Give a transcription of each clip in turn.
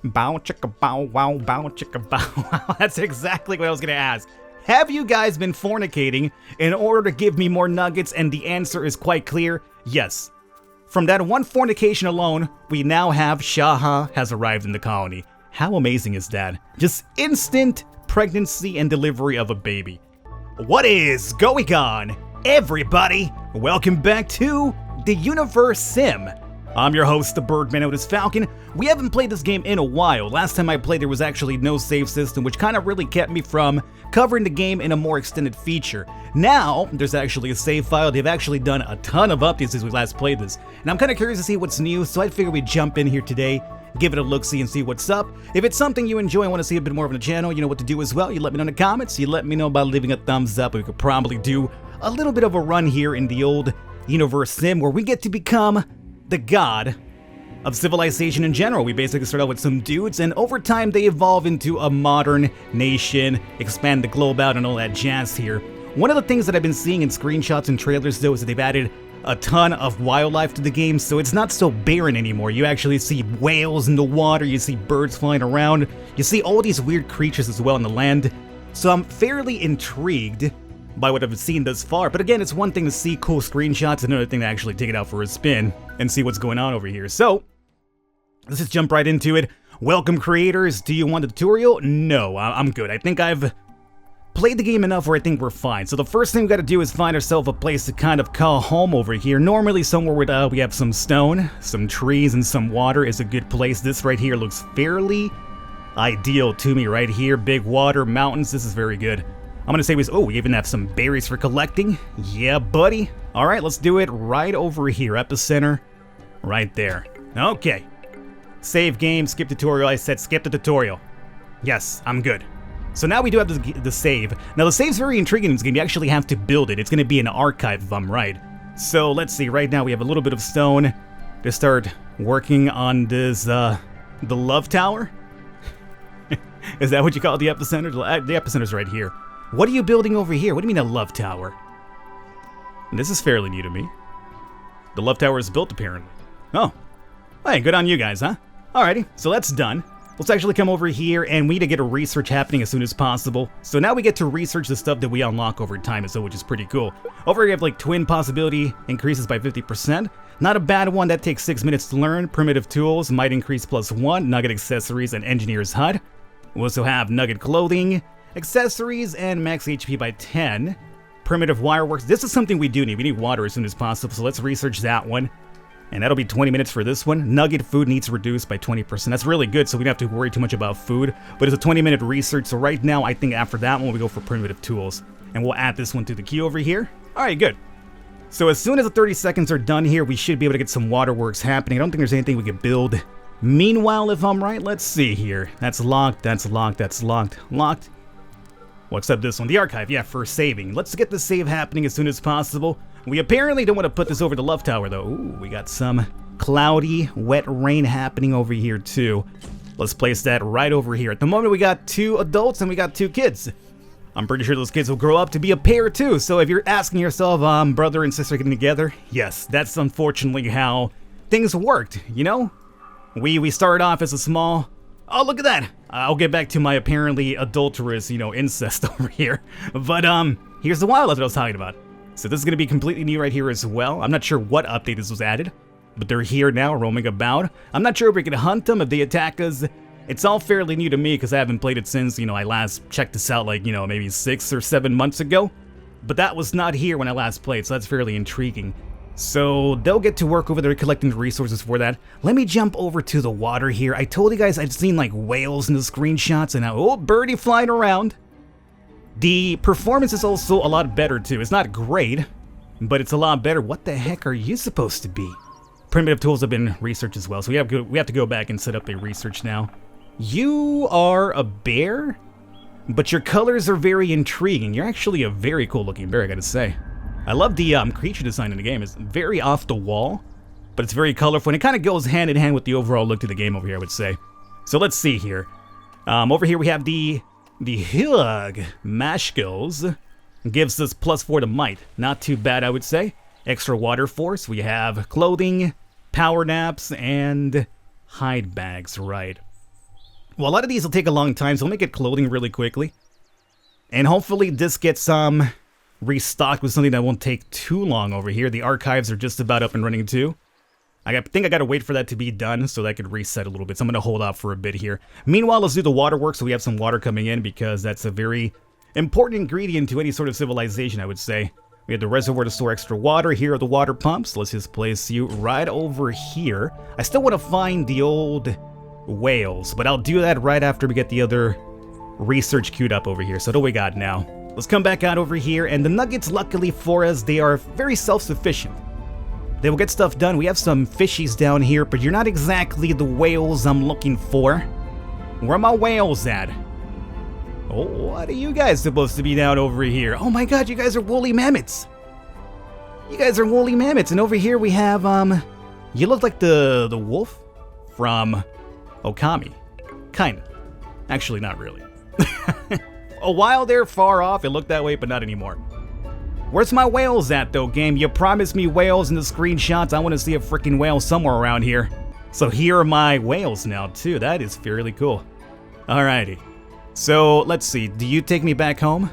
Bow chicka bow wow, bow chicka bow wow. That's exactly what I was gonna ask. Have you guys been fornicating in order to give me more nuggets? And the answer is quite clear, yes. From that one fornication alone, we now have Shaha has arrived in the colony. How amazing is that? Just instant pregnancy and delivery of a baby. What is going on, everybody? Welcome back to the Universim. I'm your host, the Birdman known as Falcon. We haven't played this game in a while. Last time I played, there was actually no save system, which kind of really kept me from covering the game in a more extended feature. Now, there's actually a save file. They've actually done a ton of updates since we last played this. And I'm kind of curious to see what's new, so I figured we'd jump in here today, give it a look-see and see what's up. If it's something you enjoy and want to see a bit more of the channel, you know what to do as well. You let me know in the comments. You let me know by leaving a thumbs up. We could probably do a little bit of a run here in the old Universim where we get to become the god of civilization in general. We basically start out with some dudes, and over time they evolve into a modern nation, expand the globe out and all that jazz here. One of the things that I've been seeing in screenshots and trailers though is that they've added a ton of wildlife to the game, so it's not so barren anymore. You actually see whales in the water, you see birds flying around, you see all these weird creatures as well on the land. So I'm fairly intrigued by what I've seen thus far, but again, it's one thing to see cool screenshots, another thing to actually take it out for a spin and see what's going on over here. So, let's just jump right into it. Welcome creators, do you want a tutorial? No, I'm good. I think I've played the game enough where I think we're fine. So the first thing we gotta do is find ourselves a place to kind of call home over here. Normally somewhere where we have some stone, some trees, and some water is a good place. This right here looks fairly ideal to me right here. Big water, mountains, this is very good. I'm gonna say we even have some berries for collecting. Yeah, buddy. All right, let's do it right over here. Epicenter, right there. Okay. Save game, skip tutorial. I said skip the tutorial. Yes, I'm good. So now we do have the save. Now the save's very intriguing in this game. You actually have to build it. It's gonna be an archive if I'm right. So let's see, right now we have a little bit of stone to start working on this, the love tower? Is that what you call the epicenter? The epicenter's right here. What are you building over here? What do you mean a love tower? This is fairly new to me. The love tower is built apparently. Oh. Hey, good on you guys, huh? Alrighty, so that's done. Let's actually come over here and we need to get a research happening as soon as possible. So now we get to research the stuff that we unlock over time, which is pretty cool. Over here we have like twin possibility increases by 50%. Not a bad one, that takes 6 minutes to learn. Primitive tools, might increase +1. Nugget accessories and engineer's hut. We also have nugget clothing, accessories, and max HP by 10. Primitive wireworks. This is something we do need. We need water as soon as possible, so let's research that one. And that'll be 20 minutes for this one. Nugget food needs reduced by 20%. That's really good, so we don't have to worry too much about food. But it's a 20-minute research, so right now, I think after that one, we go for primitive tools. And we'll add this one to the queue over here. Alright, good. So as soon as the 30 seconds are done here, we should be able to get some waterworks happening. I don't think there's anything we can build. Meanwhile, if I'm right, let's see here. That's locked, that's locked, that's locked. Locked. Well, except this one, the archive, yeah, for saving. Let's get the save happening as soon as possible. We apparently don't want to put this over the love tower, though. Ooh, we got some cloudy, wet rain happening over here, too. Let's place that right over here. At the moment, we got 2 adults and we got 2 kids. I'm pretty sure those kids will grow up to be a pair, too. So if you're asking yourself, brother and sister getting together, yes, that's unfortunately how things worked, you know? We started off as a small... Oh, look at that! I'll get back to my apparently adulterous, incest over here. But, here's the wildlife that I was talking about. So this is going to be completely new right here as well. I'm not sure what update this was added, but they're here now, roaming about. I'm not sure if we can hunt them, if they attack us. It's all fairly new to me because I haven't played it since, I last checked this out like, maybe 6 or 7 months ago. But that was not here when I last played, so that's fairly intriguing. So they'll get to work over there collecting the resources for that. Let me jump over to the water here. I told you guys I'd seen like whales in the screenshots and now, oh, birdie flying around. The performance is also a lot better too. It's not great, but it's a lot better. What the heck are you supposed to be? Primitive tools have been researched as well, so we have to go back and set up a research now. You are a bear, but your colors are very intriguing. You're actually a very cool looking bear, I gotta say. I love the creature design in the game. It's very off the wall, but it's very colorful, and it kind of goes hand in hand with the overall look to the game over here, I would say. So let's see here. Over here we have the Hug Mashkills. Gives us +4 to might. Not too bad, I would say. Extra water force. We have clothing, power naps, and hide bags, right. Well, a lot of these will take a long time, so let me get clothing really quickly. And hopefully this gets restocked with something that won't take too long over here. The archives are just about up and running too. I think I gotta wait for that to be done so that I could reset a little bit. So I'm gonna hold off for a bit here. Meanwhile, let's do the water work so we have some water coming in because that's a very important ingredient to any sort of civilization, I would say. We have the reservoir to store extra water. Here are the water pumps. Let's just place you right over here. I still want to find the old whales, but I'll do that right after we get the other research queued up over here. So what do we got now? Let's come back out over here, and the nuggets, luckily for us, they are very self-sufficient. They will get stuff done. We have some fishies down here, but you're not exactly the whales I'm looking for. Where are my whales at? Oh, what are you guys supposed to be down over here? Oh my god, you guys are woolly mammoths. You guys are woolly mammoths, and over here we have, you look like the wolf from Okami. Kinda. Actually, not really. A while there, far off, it looked that way, but not anymore. Where's my whales at, though, game? You promised me whales in the screenshots. I want to see a freaking whale somewhere around here. So here are my whales now, too. That is fairly cool. Alrighty. So, let's see. Do you take me back home?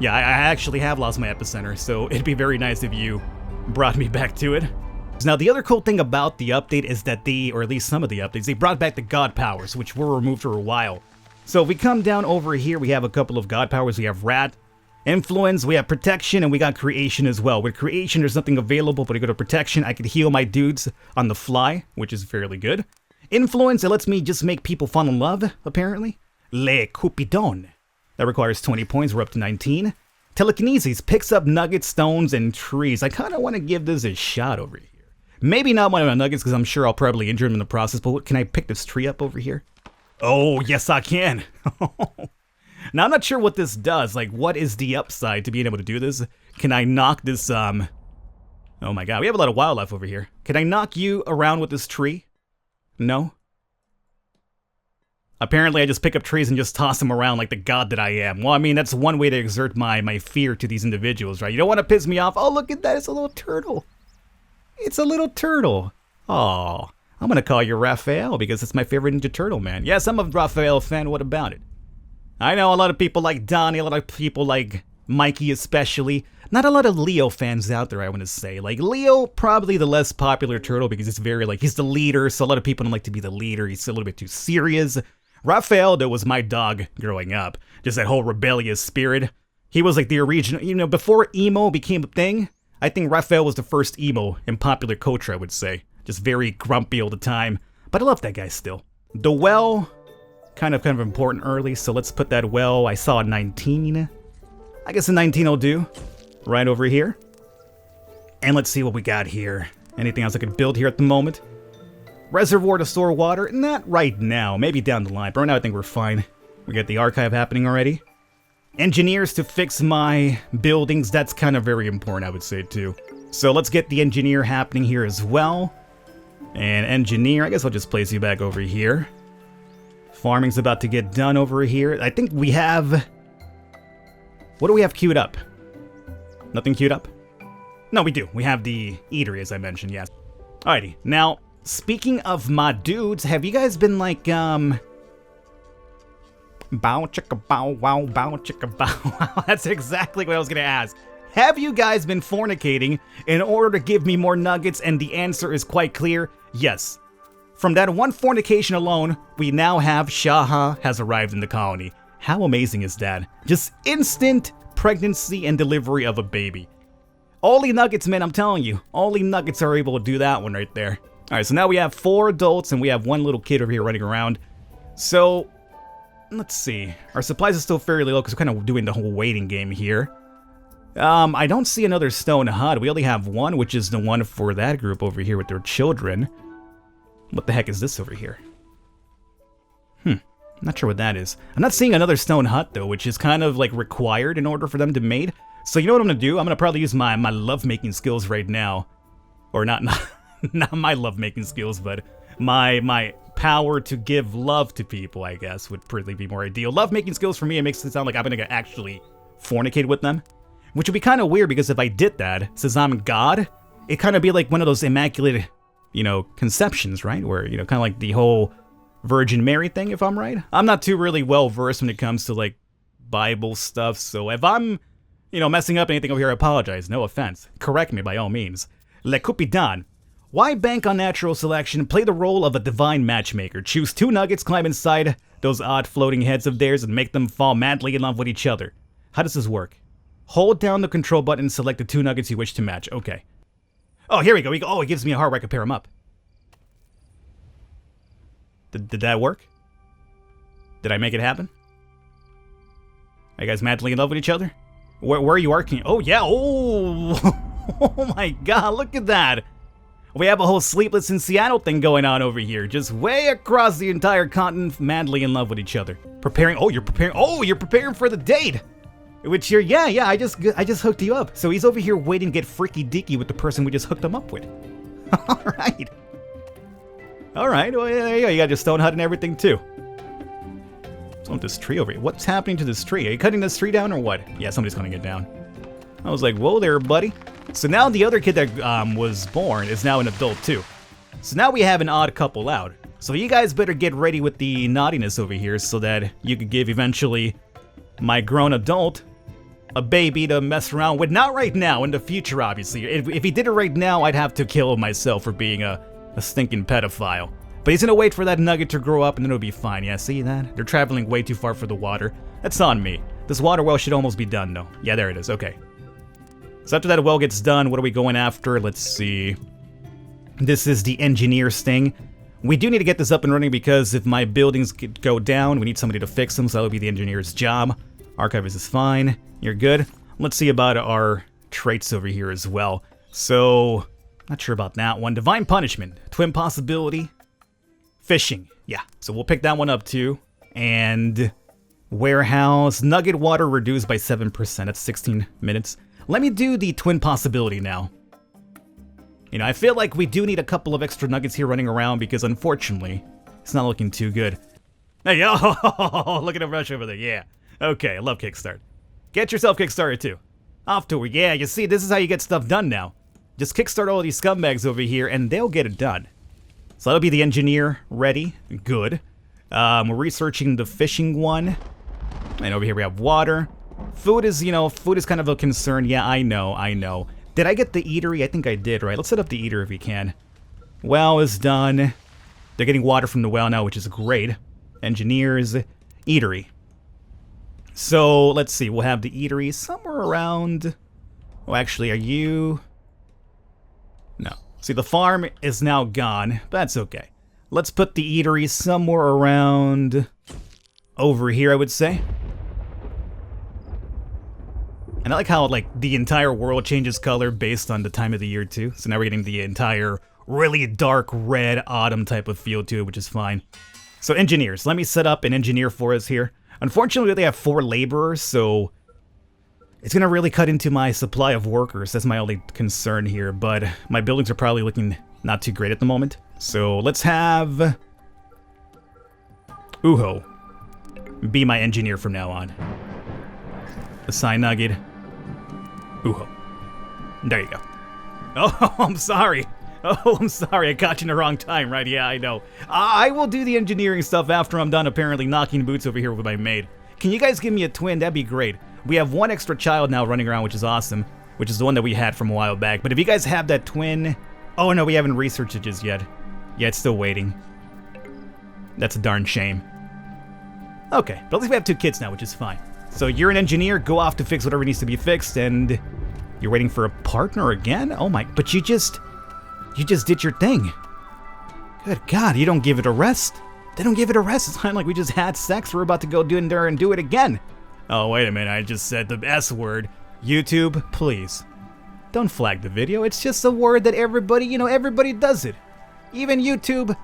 Yeah, I actually have lost my epicenter, so it'd be very nice if you brought me back to it. Now, the other cool thing about the update is that or at least some of the updates, they brought back the god powers, which were removed for a while. So if we come down over here, we have a couple of god powers. We have Rat, Influence, we have Protection, and we got Creation as well. With Creation, there's nothing available, but I go to Protection, I could heal my dudes on the fly, which is fairly good. Influence, it lets me just make people fall in love, apparently. Le Cupidon. That requires 20 points, we're up to 19. Telekinesis picks up nuggets, stones, and trees. I kind of want to give this a shot over here. Maybe not one of my nuggets, because I'm sure I'll probably injure him in the process, but can I pick this tree up over here? Oh, yes I can. Now, I'm not sure what this does. Like, what is the upside to being able to do this? Can I knock this, Oh my god, we have a lot of wildlife over here. Can I knock you around with this tree? No? Apparently, I just pick up trees and just toss them around like the god that I am. Well, I mean, that's one way to exert my fear to these individuals, right? You don't want to piss me off. Oh, look at that. It's a little turtle. It's a little turtle. Oh, I'm going to call you Raphael because it's my favorite Ninja Turtle, man. Yes, I'm a Raphael fan. What about it? I know a lot of people like Donnie, a lot of people like Mikey especially. Not a lot of Leo fans out there, I want to say. Like, Leo, probably the less popular turtle because it's very, like, he's the leader, so a lot of people don't like to be the leader. He's a little bit too serious. Raphael, though, was my dog growing up. Just that whole rebellious spirit. He was like the original, you know, before emo became a thing, I think Raphael was the first emo in popular culture, I would say. Just very grumpy all the time. But I love that guy still. The well, kind of important early, so let's put that well. I saw a 19. I guess a 19 will do. Right over here. And let's see what we got here. Anything else I could build here at the moment? Reservoir to store water? Not right now. Maybe down the line. But right now I think we're fine. We got the archive happening already. Engineers to fix my buildings. That's kind of very important, I would say, too. So let's get the engineer happening here as well. And engineer, I guess I'll just place you back over here. Farming's about to get done over here. I think we have... What do we have queued up? Nothing queued up? No, we do. We have the eatery, as I mentioned, yes. Alrighty, now... Speaking of my dudes, have you guys been like, bow chicka bow wow, bow chicka bow wow? That's exactly what I was gonna ask. Have you guys been fornicating in order to give me more nuggets? And the answer is quite clear, yes. From that one fornication alone, we now have Shaha has arrived in the colony. How amazing is that? Just instant pregnancy and delivery of a baby. Only nuggets, man, I'm telling you. Only nuggets are able to do that one right there. Alright, so now we have 4 adults and we have 1 little kid over here running around. So, let's see. Our supplies are still fairly low because we're kind of doing the whole waiting game here. I don't see another stone hut. We only have 1, which is the one for that group over here with their children. What the heck is this over here? Not sure what that is. I'm not seeing another stone hut though, which is kind of like required in order for them to mate. So you know what I'm going to do? I'm going to probably use my lovemaking skills right now. Or not my lovemaking skills, but my power to give love to people, I guess, would probably be more ideal. Lovemaking skills for me, it makes it sound like I'm gonna actually fornicate with them. Which would be kind of weird, because if I did that, since I'm God, it'd kind of be like one of those immaculate, you know, conceptions, right? Where, you know, kind of like the whole Virgin Mary thing, if I'm right. I'm not too really well versed when it comes to like Bible stuff, so if I'm, messing up anything over here, I apologize. No offense. Correct me by all means. Le Cupidon. Why bank on natural selection? Play the role of a divine matchmaker. Choose 2 nuggets, climb inside those odd floating heads of theirs, and make them fall madly in love with each other. How does this work? Hold down the control button and select the 2 nuggets you wish to match. Okay. Oh, here we go. Oh, it gives me a heart where I can pair them up. Did that work? Did I make it happen? Are you guys madly in love with each other? Where are you arcing? Oh, yeah. Oh, oh my God. Look at that. We have a whole Sleepless in Seattle thing going on over here. Just way across the entire continent, madly in love with each other. Preparing. Oh, you're preparing. Oh, you're preparing for the date. Which you're, yeah. I just hooked you up. So he's over here waiting to get freaky deaky with the person we just hooked him up with. All right. All right. Well, there you go. You got your stone hut and everything too. What's on this tree over here? What's happening to this tree? Are you cutting this tree down or what? Yeah, somebody's cutting it down. I was like, whoa there, buddy. So now the other kid that was born is now an adult too. So now we have an odd couple out. So you guys better get ready with the naughtiness over here so that you could give eventually my grown adult a baby to mess around with. Not right now, in the future obviously. If he did it right now, I'd have to kill myself for being a stinking pedophile. But he's gonna wait for that nugget to grow up and then it'll be fine. Yeah, see that? They're traveling way too far for the water. That's on me. This water well should almost be done though. Yeah, there it is. Okay. So after that well gets done, what are we going after? Let's see. This is the engineer's thing. We do need to get this up and running because if my buildings go down, we need somebody to fix them, so that'll be the engineer's job. Archivist is fine. You're good. Let's see about our traits over here as well. So, not sure about that one. Divine Punishment. Twin Possibility. Fishing. Yeah, so we'll pick that one up too. And Warehouse. Nugget water reduced by 7%. That's 16 minutes. Let me do the Twin Possibility now. I feel like we do need a couple of extra nuggets here running around because unfortunately, it's not looking too good. Hey, oh, look at the rush over there, yeah. Okay, I love Kickstart. Get yourself Kickstarted too. Off to it, yeah, you see, this is how you get stuff done now. Just kickstart all these scumbags over here and they'll get it done. So that'll be the engineer ready, good. We're researching the fishing one. And over here we have water. Food is, food is kind of a concern. Yeah, I know. Did I get the eatery? I think I did, right? Let's set up the eater if we can. Well is done. They're getting water from the well now, which is great. Engineers, eatery. So, let's see. We'll have the eatery somewhere around... Oh, actually, are you... No. See, the farm is now gone, but that's okay. Let's put the eatery somewhere around... over here, I would say. And I like how, the entire world changes color based on the time of the year, too. So now we're getting the entire really dark red autumn type of feel to it, which is fine. So engineers, let me set up an engineer for us here. Unfortunately, they have 4 laborers, so it's going to really cut into my supply of workers. That's my only concern here, but my buildings are probably looking not too great at the moment. So let's have Uho be my engineer from now on. Assign nugget. Uho. There you go. Oh, I'm sorry. I caught you in the wrong time, right? Yeah, I know. I will do the engineering stuff after I'm done apparently knocking boots over here with my maid. Can you guys give me a twin? That'd be great. We have 1 extra child now running around, which is awesome. Which is the one that we had from a while back. But if you guys have that twin... Oh, no, we haven't researched it just yet. Yeah, it's still waiting. That's a darn shame. Okay, but at least we have 2 kids now, which is fine. So you're an engineer, go off to fix whatever needs to be fixed, and you're waiting for a partner again? Oh my, but you just did your thing. Good God, you don't give it a rest. They don't give it a rest. It's kind of like we just had sex, we're about to go in there and do it again. Oh, wait a minute, I just said the S word. YouTube, please. Don't flag the video, it's just a word that everybody, everybody does it. Even YouTube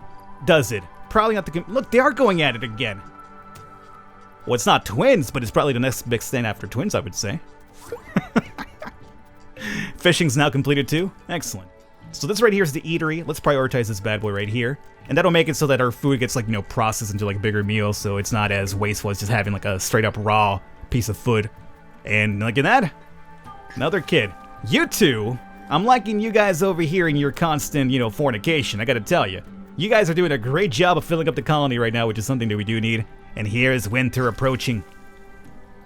does it. Probably not the... Look, they are going at it again. Well, it's not twins, but it's probably the next big thing after twins, I would say. Fishing's now completed too. Excellent. So this right here is the eatery. Let's prioritize this bad boy right here. And that'll make it so that our food gets processed into bigger meals, so it's not as wasteful as just having a straight up raw piece of food. And look at that. Another kid. You two, I'm liking you guys over here in your constant, fornication, I gotta tell you. You guys are doing a great job of filling up the colony right now, which is something that we do need. And here's winter approaching.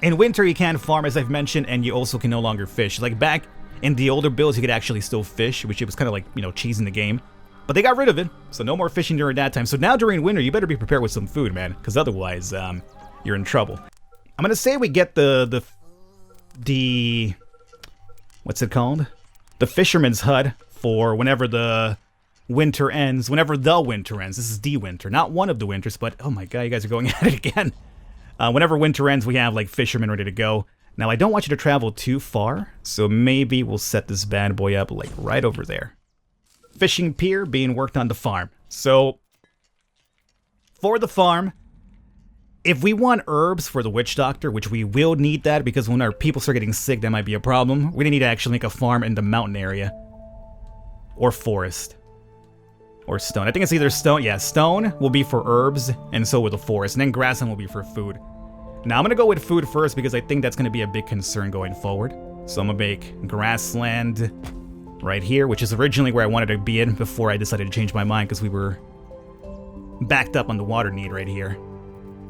In winter, you can't farm, as I've mentioned, and you also can no longer fish. Like back in the older builds, you could actually still fish, which it was kind of like, you know, cheesing the game. But they got rid of it, so no more fishing during that time. So now during winter, you better be prepared with some food, man, because otherwise, you're in trouble. I'm gonna say we get the what's it called? The fisherman's hut for whenever the winter ends. Whenever the winter ends. This is the winter, not one of the winters, but oh my god, you guys are going at it again. Whenever winter ends, we have like fishermen ready to go. Now I don't want you to travel too far, so maybe we'll set this bad boy up like right over there. Fishing pier being worked on the farm. So for the farm, if we want herbs for the witch doctor, which we will need that because when our people start getting sick, that might be a problem. We're gonna need to actually make a farm in the mountain area. Or forest. Or stone. I think it's either stone. Yeah, stone will be for herbs, and so will the forest. And then grassland will be for food. Now I'm gonna go with food first because I think that's gonna be a big concern going forward. So I'm gonna make grassland right here, which is originally where I wanted to be in before I decided to change my mind because we were backed up on the water need right here.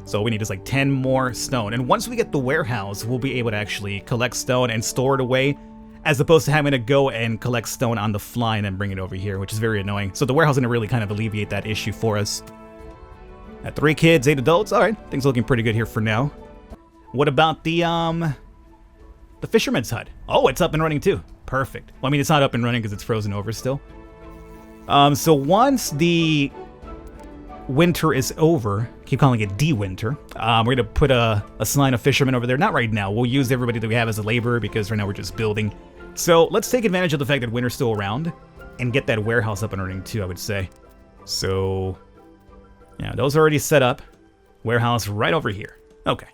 So we need just like 10 more stone. And once we get the warehouse, we'll be able to actually collect stone and store it away, as opposed to having to go and collect stone on the fly and then bring it over here, which is very annoying. So the warehouse is going to really kind of alleviate that issue for us. At 3 kids, 8 adults. All right, things looking pretty good here for now. What about the fisherman's hut? Oh, it's up and running too. Perfect. Well, I mean, it's not up and running because it's frozen over still. So once the winter is over, keep calling it de-winter, we're going to put a line of fishermen over there. Not right now. We'll use everybody that we have as a laborer because right now we're just building. So let's take advantage of the fact that winter's still around and get that warehouse up and running too, I would say. So, yeah, those are already set up. Warehouse right over here. Okay.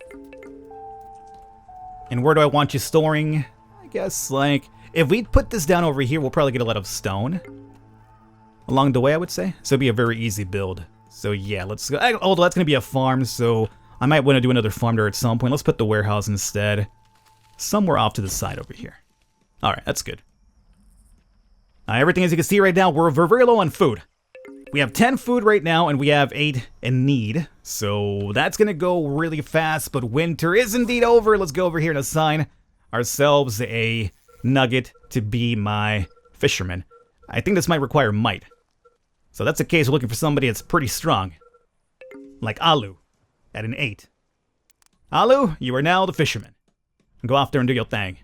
And where do I want you storing? I guess, like, if we put this down over here, we'll probably get a lot of stone along the way, I would say. So it'll be a very easy build. So yeah, let's go. Although that's going to be a farm, so I might want to do another farm there at some point. Let's put the warehouse instead somewhere off to the side over here. Alright, that's good. Everything, as you can see right now, we're very low on food. We have 10 food right now, and we have 8 in need. So that's going to go really fast, but winter is indeed over. Let's go over here and assign ourselves a nugget to be my fisherman. I think this might require might. So that's the case. We're looking for somebody that's pretty strong. Like Alu, at an 8. Alu, you are now the fisherman. Go off there and do your thing.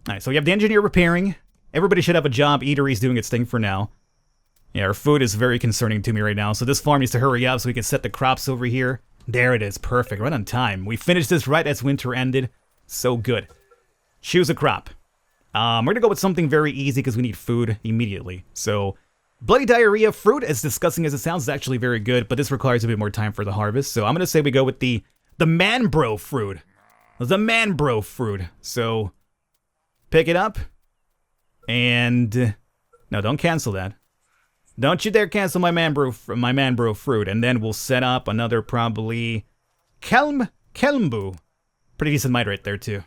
Alright, so we have the engineer repairing. Everybody should have a job. Eatery's doing its thing for now. Yeah, our food is very concerning to me right now. So this farm needs to hurry up so we can set the crops over here. There it is. Perfect. Right on time. We finished this right as winter ended. So good. Choose a crop. We're going to go with something very easy because we need food immediately. So bloody diarrhea fruit, as disgusting as it sounds, is actually very good, but this requires a bit more time for the harvest. So I'm going to say we go with the man-bro fruit. The man-bro fruit. So pick it up. And no, don't cancel that. Don't you dare cancel my man-bro fruit. And then we'll set up another probably Kelmbu. Pretty decent might right there too.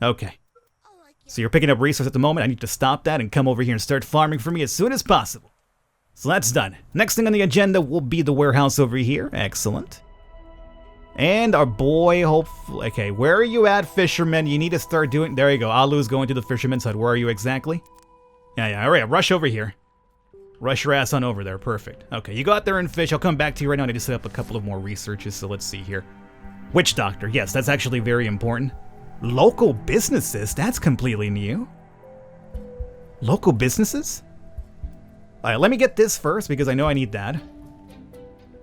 Okay. So you're picking up resources at the moment. I need to stop that and come over here and start farming for me as soon as possible. So that's done. Next thing on the agenda will be the warehouse over here. Excellent. And our boy, hopefully... Okay, where are you at, fisherman? You need to start doing... There you go. Alu's going to the fisherman's hut. Where are you exactly? Yeah. All right, rush over here. Rush your ass on over there. Perfect. Okay, you go out there and fish. I'll come back to you right now. I need to set up a couple of more researches, so let's see here. Witch doctor. Yes, that's actually very important. Local businesses? That's completely new. Local businesses? Alright, let me get this first because I know I need that.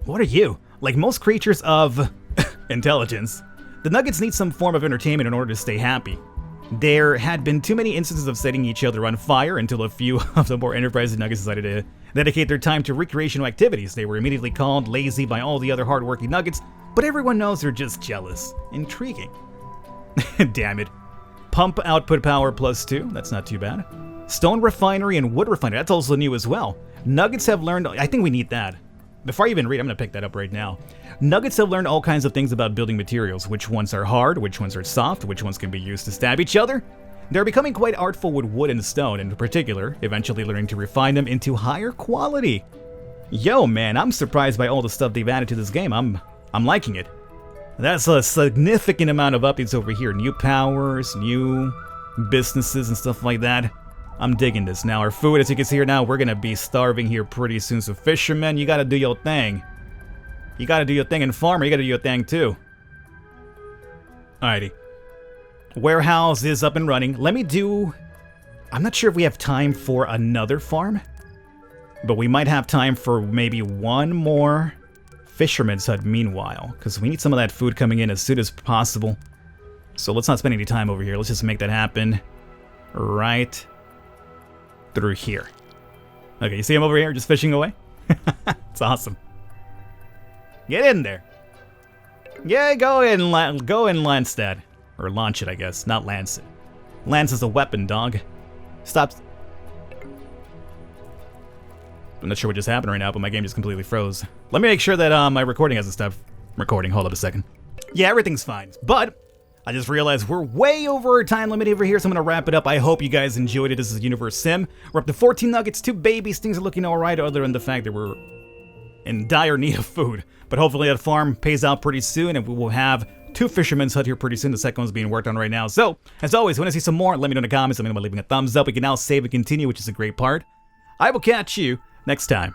What are you? Like most creatures of intelligence, the Nuggets need some form of entertainment in order to stay happy. There had been too many instances of setting each other on fire until a few of the more enterprising Nuggets decided to dedicate their time to recreational activities. They were immediately called lazy by all the other hardworking Nuggets, but everyone knows they're just jealous. Intriguing. Damn it. Pump output power +2. That's not too bad. Stone refinery and wood refinery. That's also new as well. Nuggets have learned... I think we need that. Before I even read, I'm going to pick that up right now. Nuggets have learned all kinds of things about building materials. Which ones are hard, which ones are soft, which ones can be used to stab each other. They're becoming quite artful with wood and stone in particular, eventually learning to refine them into higher quality. Yo, man, I'm surprised by all the stuff they've added to this game. I'm liking it. That's a significant amount of updates over here. New powers, new businesses and stuff like that. I'm digging this. Now, our food, as you can see here now, we're gonna be starving here pretty soon. So, fishermen, you gotta do your thing. You gotta do your thing. And farmer, you gotta do your thing too. Alrighty. Warehouse is up and running. Let me do... I'm not sure if we have time for another farm. But we might have time for maybe one more fisherman's hut meanwhile. Because we need some of that food coming in as soon as possible. So let's not spend any time over here. Let's just make that happen right through here. Okay, you see him over here just fishing away? It's awesome. Get in there. Yeah, go in, lance that. Or launch it, I guess. Not lance it. Lance is a weapon, dog. Stop. I'm not sure what just happened right now, but my game just completely froze. Let me make sure that my recording hasn't stopped recording. Hold up a second. Yeah, everything's fine. But I just realized we're way over our time limit over here, so I'm going to wrap it up. I hope you guys enjoyed it. This is Universim. We're up to 14 nuggets, 2 babies. Things are looking alright, other than the fact that we're in dire need of food. But hopefully that farm pays out pretty soon, and we will have 2 fishermen's hut here pretty soon. The second one's being worked on right now. So, as always, if you want to see some more, let me know in the comments. Let me know by leaving a thumbs up. We can now save and continue, which is a great part. I will catch you next time.